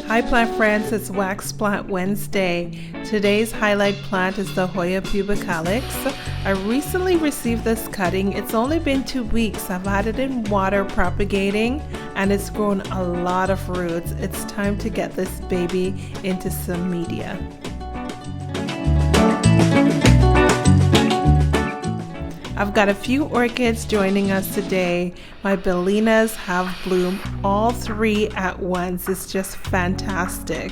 Hi plant friends, it's Wax Plant Wednesday. Today's highlight plant is the Hoya Pubicalyx. I recently received this cutting. It's only been 2 weeks. I've had it in water propagating and it's grown a lot of roots. It's time to get this baby into some media. I've got a few orchids joining us today. My Bellinas have bloomed all 3 at once. It's just fantastic.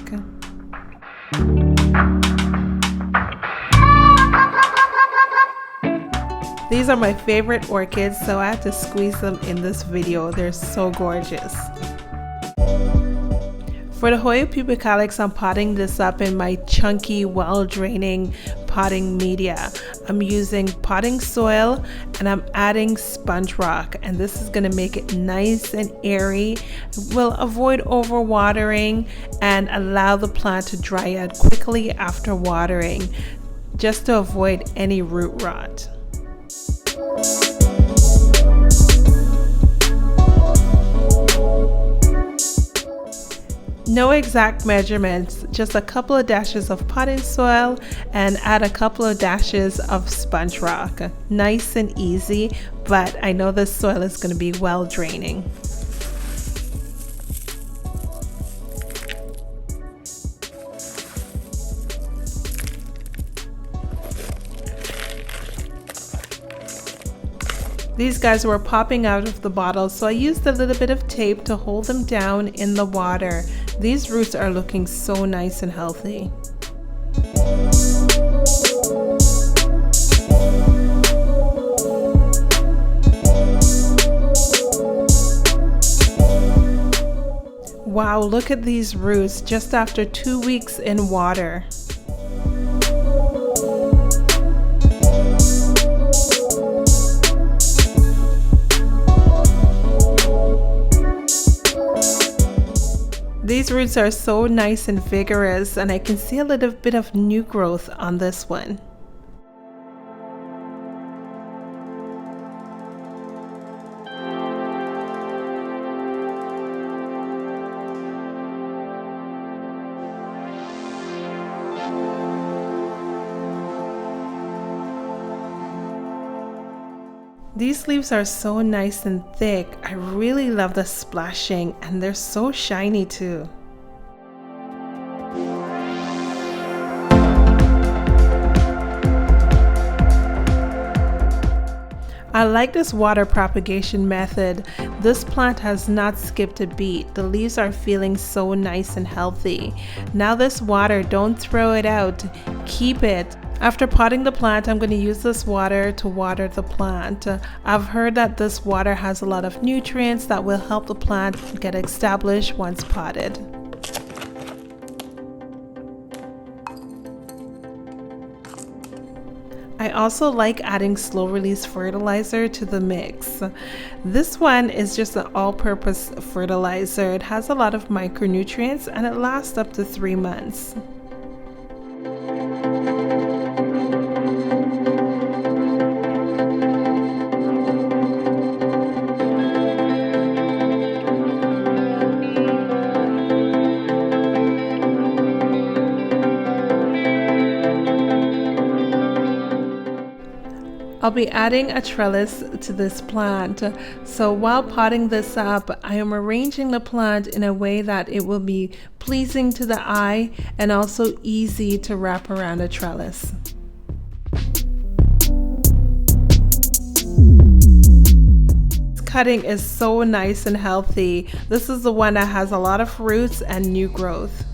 These are my favorite orchids, so I had to squeeze them in this video. They're so gorgeous. For the Hoya Pubicalyx, I'm potting this up in my chunky, well-draining potting media. I'm using potting soil and I'm adding sponge rock, and this is going to make it nice and airy. It will avoid overwatering and allow the plant to dry out quickly after watering, just to avoid any root rot. No exact measurements, just a couple of dashes of potting soil and add a couple of dashes of sponge rock. Nice and easy, but I know this soil is going to be well draining. These guys were popping out of the bottle, so I used a little bit of tape to hold them down in the water. These roots are looking so nice and healthy. Wow, look at these roots just after 2 weeks in water. These roots are so nice and vigorous, and I can see a little bit of new growth on this one. These leaves are so nice and thick. I really love the splashing, and they're so shiny too. I like this water propagation method. This plant has not skipped a beat. The leaves are feeling so nice and healthy. Now this water, don't throw it out. Keep it. After potting the plant, I'm going to use this water to water the plant. I've heard that this water has a lot of nutrients that will help the plant get established once potted. I also like adding slow release fertilizer to the mix. This one is just an all-purpose fertilizer. It has a lot of micronutrients and it lasts up to 3 months. I'll be adding a trellis to this plant. So while potting this up, I am arranging the plant in a way that it will be pleasing to the eye and also easy to wrap around a trellis. This cutting is so nice and healthy. This is the one that has a lot of roots and new growth.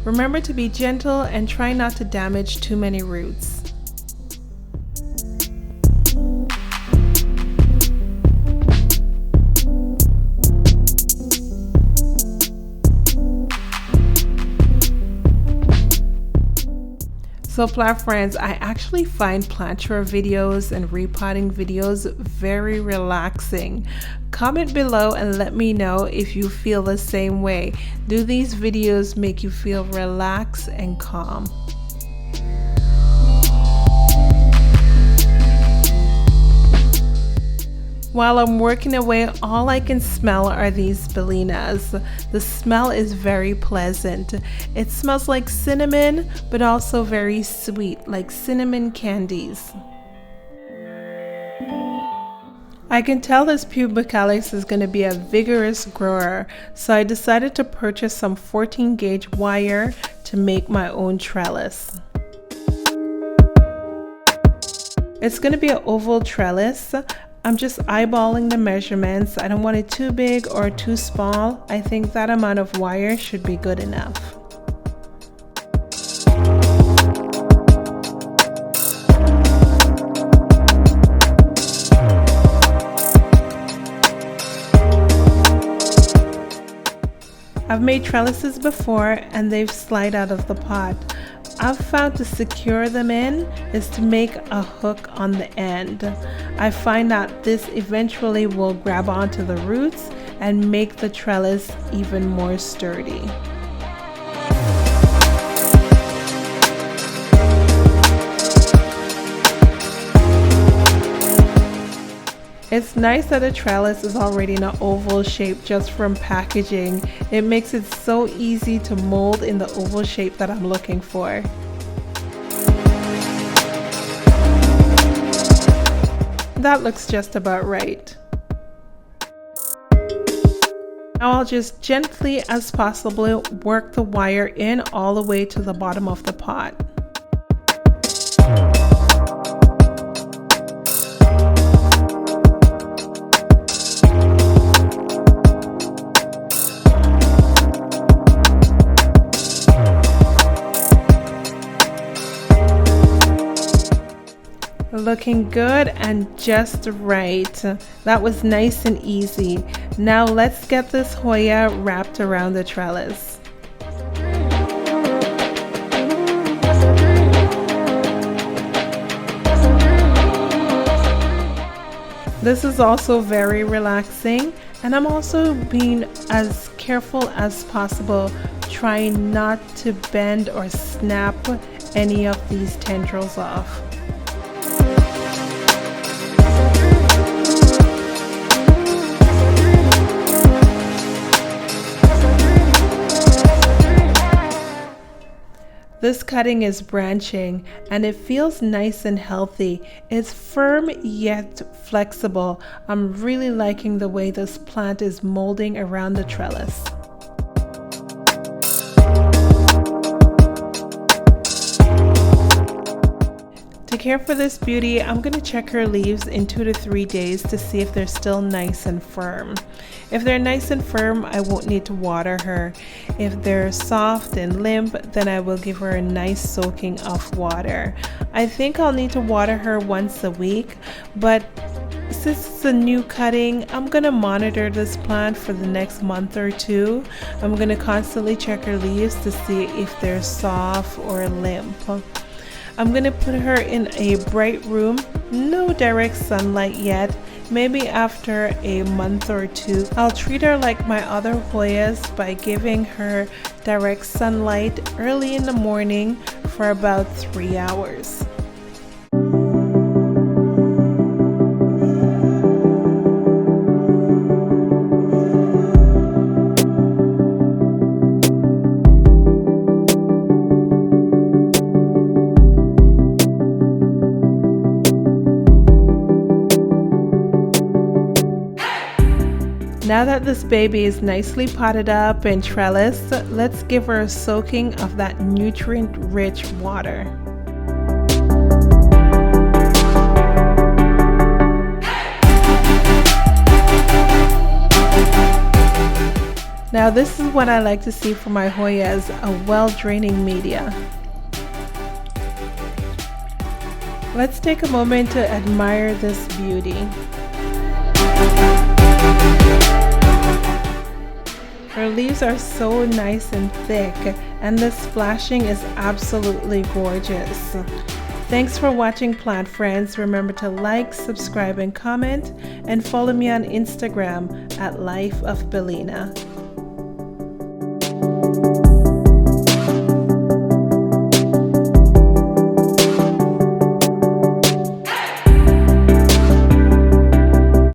Remember to be gentle and try not to damage too many roots. So plant friends, I actually find plant tour videos and repotting videos very relaxing. Comment below and let me know if you feel the same way. Do these videos make you feel relaxed and calm? While I'm working away, all I can smell are these spalinas. The smell is very pleasant. It smells like cinnamon, but also very sweet, like cinnamon candies. I can tell this Pubicalyx is going to be a vigorous grower, so I decided to purchase some 14 gauge wire to make my own trellis. It's going to be an oval trellis. I'm just eyeballing the measurements. I don't want it too big or too small. I think that amount of wire should be good enough. I've made trellises before and they've slid out of the pot. I've found to secure them in is to make a hook on the end. I find that this eventually will grab onto the roots and make the trellis even more sturdy. It's nice that a trellis is already in an oval shape just from packaging. It makes it so easy to mold in the oval shape that I'm looking for. That looks just about right. Now I'll just gently as possible work the wire in all the way to the bottom of the pot. Looking good and just right. That was nice and easy. Now let's get this Hoya wrapped around the trellis. This is also very relaxing, and I'm also being as careful as possible, trying not to bend or snap any of these tendrils off. This cutting is branching and it feels nice and healthy. It's firm yet flexible. I'm really liking the way this plant is molding around the trellis. To care for this beauty, I'm going to check her leaves in 2 to 3 days to see if they're still nice and firm. If they're nice and firm, I won't need to water her. If they're soft and limp, then I will give her a nice soaking of water. I think I'll need to water her once a week, but since it's a new cutting, I'm going to monitor this plant for the next month or two. I'm going to constantly check her leaves to see if they're soft or limp. I'm going to put her in a bright room, no direct sunlight yet. Maybe after a month or two, I'll treat her like my other Hoyas by giving her direct sunlight early in the morning for about 3 hours. Now that this baby is nicely potted up and trellised, let's give her a soaking of that nutrient-rich water. Now this is what I like to see for my Hoyas, a well-draining media. Let's take a moment to admire this beauty. Her leaves are so nice and thick, and the splashing is absolutely gorgeous. Thanks for watching, plant friends. Remember to like, subscribe, and comment, and follow me on Instagram at Life of Bellina.